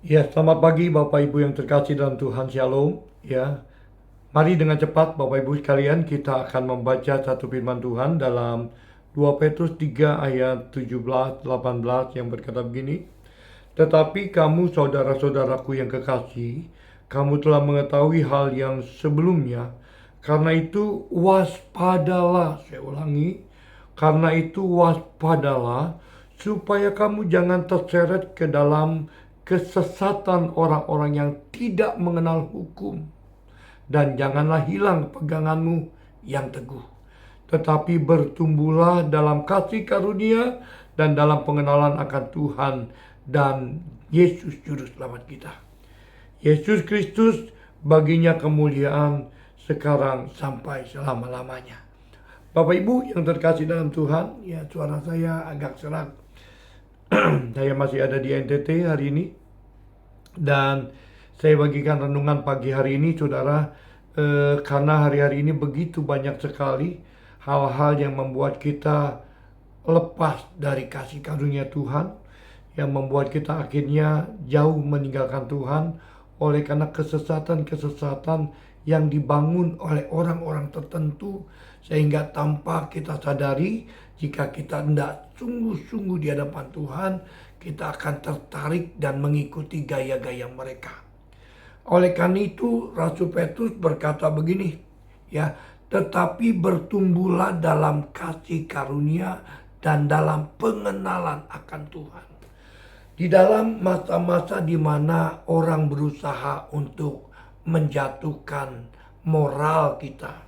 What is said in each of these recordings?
Ya, selamat pagi Bapak Ibu yang terkasih dalam Tuhan, Shalom. Ya, mari dengan cepat Bapak Ibu sekalian kita akan membaca satu firman Tuhan dalam 2 Petrus 3 ayat 17-18 yang berkata begini. Tetapi kamu saudara-saudaraku yang kekasih, kamu telah mengetahui hal yang sebelumnya. Karena itu waspadalah, saya ulangi. Karena itu waspadalah, supaya kamu jangan terseret ke dalam kesesatan orang-orang yang tidak mengenal hukum. Dan janganlah hilang peganganmu yang teguh, tetapi bertumbuhlah dalam kasih karunia dan dalam pengenalan akan Tuhan dan Yesus Juru Selamat kita. Yesus Kristus, baginya kemuliaan sekarang sampai selama-lamanya. Bapak Ibu yang terkasih dalam Tuhan, ya suara saya agak serak. Saya masih ada di NTT hari ini. Dan saya bagikan renungan pagi hari ini, saudara, karena hari-hari ini begitu banyak sekali hal-hal yang membuat kita lepas dari kasih karunia Tuhan, yang membuat kita akhirnya jauh meninggalkan Tuhan oleh karena kesesatan-kesesatan yang dibangun oleh orang-orang tertentu, sehingga tanpa kita sadari, jika kita tidak sungguh-sungguh di hadapan Tuhan, kita akan tertarik dan mengikuti gaya-gaya mereka. Oleh karena itu Rasul Petrus berkata begini, ya, tetapi bertumbuhlah dalam kasih karunia dan dalam pengenalan akan Tuhan. Di dalam masa-masa di mana orang berusaha untuk menjatuhkan moral kita,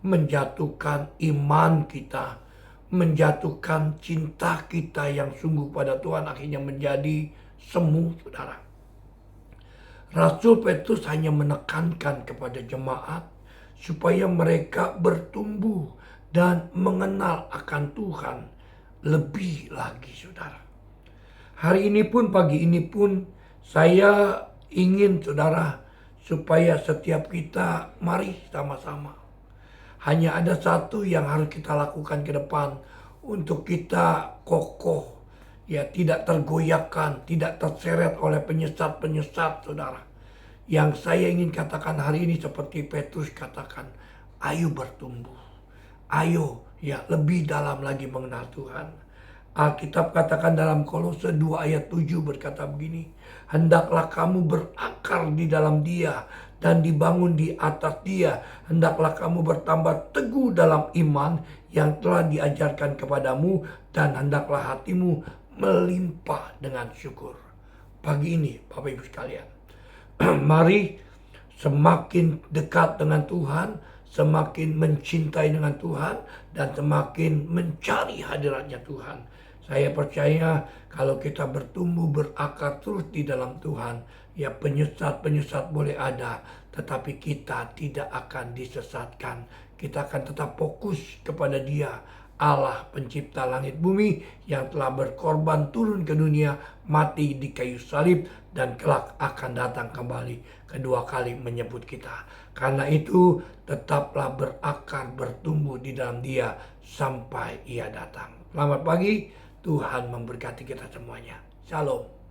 menjatuhkan iman kita, menjatuhkan cinta kita yang sungguh pada Tuhan, akhirnya menjadi semu, saudara. Rasul Petrus hanya menekankan kepada jemaat supaya mereka bertumbuh dan mengenal akan Tuhan lebih lagi, saudara. Hari ini pun, pagi ini pun, saya ingin, saudara, supaya setiap kita mari sama-sama. Hanya ada satu yang harus kita lakukan ke depan untuk kita kokoh, ya, tidak tergoyahkan, tidak terseret oleh penyesat-penyesat, saudara. Yang saya ingin katakan hari ini seperti Petrus katakan, ayo bertumbuh, ayo ya lebih dalam lagi mengenal Tuhan. Alkitab katakan dalam Kolose 2 ayat 7 berkata begini, hendaklah kamu berakar di dalam Dia dan dibangun di atas Dia. Hendaklah kamu bertambah teguh dalam iman yang telah diajarkan kepadamu, dan hendaklah hatimu melimpah dengan syukur. Pagi ini Bapak Ibu sekalian, mari semakin dekat dengan Tuhan, semakin mencintai dengan Tuhan, dan semakin mencari hadiratnya Tuhan. Saya percaya kalau kita bertumbuh berakar terus di dalam Tuhan, ya penyesat-penyesat boleh ada, tetapi kita tidak akan disesatkan. Kita akan tetap fokus kepada Dia, Allah pencipta langit bumi yang telah berkorban turun ke dunia, mati di kayu salib, dan kelak akan datang kembali kedua kali menyebut kita. Karena itu tetaplah berakar, bertumbuh di dalam Dia sampai Ia datang. Selamat pagi, Tuhan memberkati kita semuanya. Shalom.